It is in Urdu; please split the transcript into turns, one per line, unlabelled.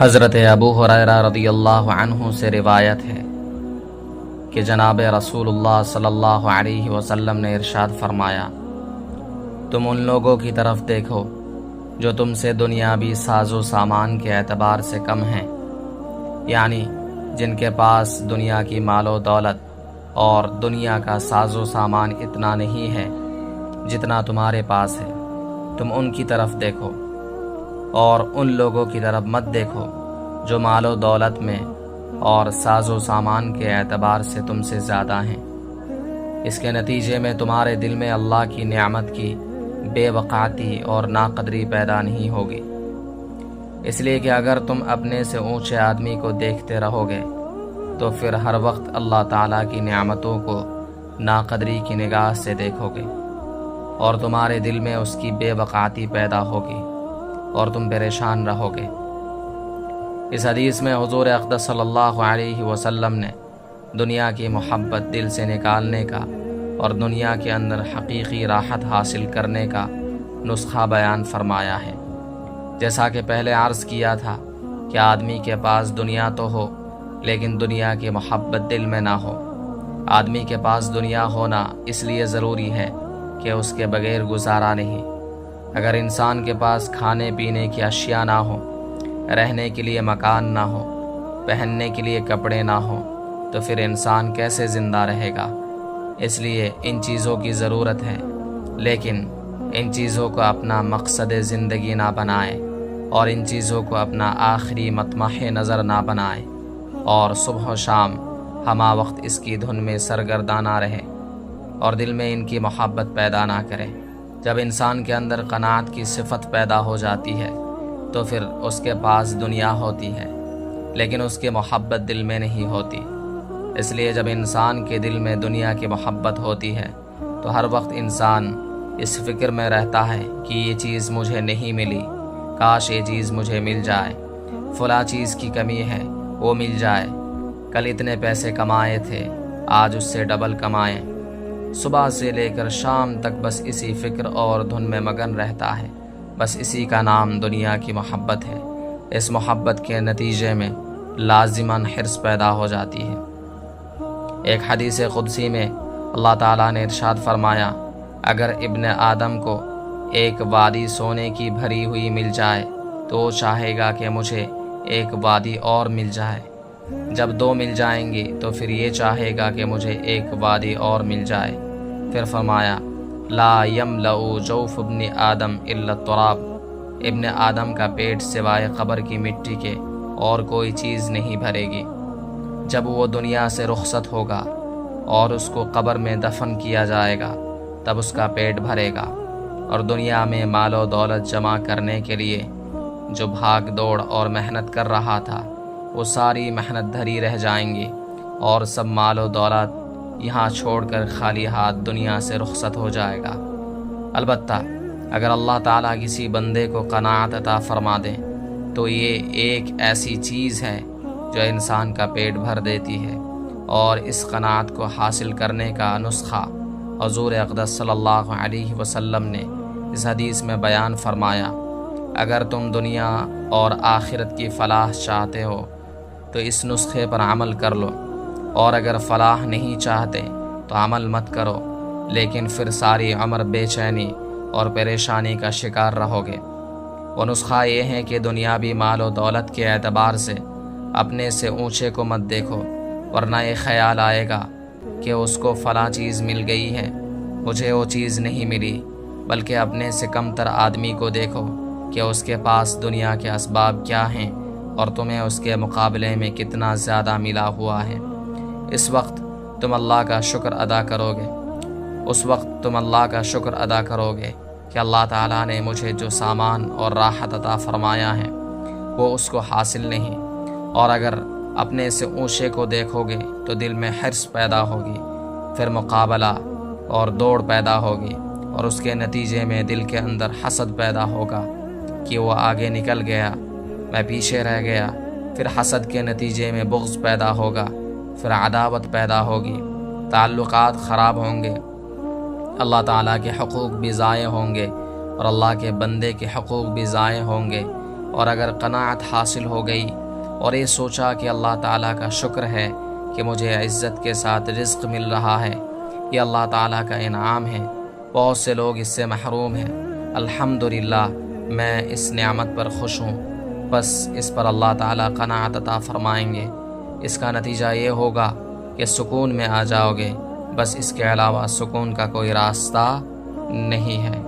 حضرت ابو ہریرہ رضی اللہ عنہ سے روایت ہے کہ جناب رسول اللہ صلی اللہ علیہ وسلم نے ارشاد فرمایا، تم ان لوگوں کی طرف دیکھو جو تم سے دنیاوی ساز و سامان کے اعتبار سے کم ہیں، یعنی جن کے پاس دنیا کی مال و دولت اور دنیا کا ساز و سامان اتنا نہیں ہے جتنا تمہارے پاس ہے۔ تم ان کی طرف دیکھو اور ان لوگوں کی طرف مت دیکھو جو مال و دولت میں اور ساز و سامان کے اعتبار سے تم سے زیادہ ہیں۔ اس کے نتیجے میں تمہارے دل میں اللہ کی نعمت کی بے وقعتی اور ناقدری پیدا نہیں ہوگی، اس لیے کہ اگر تم اپنے سے اونچے آدمی کو دیکھتے رہو گے تو پھر ہر وقت اللہ تعالیٰ کی نعمتوں کو ناقدری کی نگاہ سے دیکھو گے اور تمہارے دل میں اس کی بے وقعتی پیدا ہوگی اور تم پریشان رہو گے۔ اس حدیث میں حضور اقدس صلی اللہ علیہ وسلم نے دنیا کی محبت دل سے نکالنے کا اور دنیا کے اندر حقیقی راحت حاصل کرنے کا نسخہ بیان فرمایا ہے۔ جیسا کہ پہلے عرض کیا تھا کہ آدمی کے پاس دنیا تو ہو لیکن دنیا کی محبت دل میں نہ ہو۔ آدمی کے پاس دنیا ہونا اس لیے ضروری ہے کہ اس کے بغیر گزارا نہیں۔ اگر انسان کے پاس کھانے پینے کی اشیاء نہ ہو، رہنے کے لیے مکان نہ ہو، پہننے کے لیے کپڑے نہ ہو تو پھر انسان کیسے زندہ رہے گا؟ اس لیے ان چیزوں کی ضرورت ہے، لیکن ان چیزوں کو اپنا مقصد زندگی نہ بنائے اور ان چیزوں کو اپنا آخری مطمح نظر نہ بنائے اور صبح و شام ہمہ وقت اس کی دھن میں سرگرداں رہے اور دل میں ان کی محبت پیدا نہ کرے۔ جب انسان کے اندر قناعت کی صفت پیدا ہو جاتی ہے تو پھر اس کے پاس دنیا ہوتی ہے لیکن اس کی محبت دل میں نہیں ہوتی۔ اس لیے جب انسان کے دل میں دنیا کی محبت ہوتی ہے تو ہر وقت انسان اس فکر میں رہتا ہے کہ یہ چیز مجھے نہیں ملی، کاش یہ چیز مجھے مل جائے، فلاں چیز کی کمی ہے وہ مل جائے، کل اتنے پیسے کمائے تھے آج اس سے ڈبل کمائیں۔ صبح سے لے کر شام تک بس اسی فکر اور دھن میں مگن رہتا ہے، بس اسی کا نام دنیا کی محبت ہے۔ اس محبت کے نتیجے میں لازماً حرص پیدا ہو جاتی ہے۔ ایک حدیث قدسی میں اللہ تعالیٰ نے ارشاد فرمایا، اگر ابن آدم کو ایک وادی سونے کی بھری ہوئی مل جائے تو وہ چاہے گا کہ مجھے ایک وادی اور مل جائے، جب دو مل جائیں گی تو پھر یہ چاہے گا کہ مجھے ایک وادی اور مل جائے۔ پھر فرمایا، لا یملأ جوف ابن آدم الا التراب، ابن آدم کا پیٹ سوائے قبر کی مٹی کے اور کوئی چیز نہیں بھرے گی۔ جب وہ دنیا سے رخصت ہوگا اور اس کو قبر میں دفن کیا جائے گا تب اس کا پیٹ بھرے گا، اور دنیا میں مال و دولت جمع کرنے کے لیے جو بھاگ دوڑ اور محنت کر رہا تھا وہ ساری محنت دھری رہ جائیں گی اور سب مال و دولت یہاں چھوڑ کر خالی ہاتھ دنیا سے رخصت ہو جائے گا۔ البتہ اگر اللہ تعالیٰ کسی بندے کو قناعت عطا فرما دے تو یہ ایک ایسی چیز ہے جو انسان کا پیٹ بھر دیتی ہے، اور اس قناعت کو حاصل کرنے کا نسخہ حضور اقدس صلی اللہ علیہ وسلم نے اس حدیث میں بیان فرمایا، اگر تم دنیا اور آخرت کی فلاح چاہتے ہو تو اس نسخے پر عمل کر لو، اور اگر فلاح نہیں چاہتے تو عمل مت کرو، لیکن پھر ساری عمر بے چینی اور پریشانی کا شکار رہو گے۔ وہ نسخہ یہ ہے کہ دنیاوی مال و دولت کے اعتبار سے اپنے سے اونچے کو مت دیکھو، ورنہ یہ خیال آئے گا کہ اس کو فلاں چیز مل گئی ہے مجھے وہ چیز نہیں ملی، بلکہ اپنے سے کم تر آدمی کو دیکھو کہ اس کے پاس دنیا کے اسباب کیا ہیں اور تمہیں اس کے مقابلے میں کتنا زیادہ ملا ہوا ہے۔ اس وقت تم اللہ کا شکر ادا کرو گے کہ اللہ تعالیٰ نے مجھے جو سامان اور راحت عطا فرمایا ہے وہ اس کو حاصل نہیں، اور اگر اپنے سے اونچے کو دیکھو گے تو دل میں حرص پیدا ہوگی، پھر مقابلہ اور دوڑ پیدا ہوگی، اور اس کے نتیجے میں دل کے اندر حسد پیدا ہوگا کہ وہ آگے نکل گیا میں پیچھے رہ گیا، پھر حسد کے نتیجے میں بغض پیدا ہوگا، پھر عداوت پیدا ہوگی، تعلقات خراب ہوں گے، اللہ تعالیٰ کے حقوق بھی ضائع ہوں گے اور اللہ کے بندے کے حقوق بھی ضائع ہوں گے، اور اگر قناعت حاصل ہو گئی اور یہ سوچا کہ اللہ تعالیٰ کا شکر ہے کہ مجھے عزت کے ساتھ رزق مل رہا ہے، یہ اللہ تعالیٰ کا انعام ہے، بہت سے لوگ اس سے محروم ہیں، الحمدللہ میں اس نعمت پر خوش ہوں، بس اس پر اللہ تعالیٰ قناعت عطا فرمائیں گے۔ اس کا نتیجہ یہ ہوگا کہ سکون میں آ جاؤ گے، بس اس کے علاوہ سکون کا کوئی راستہ نہیں ہے۔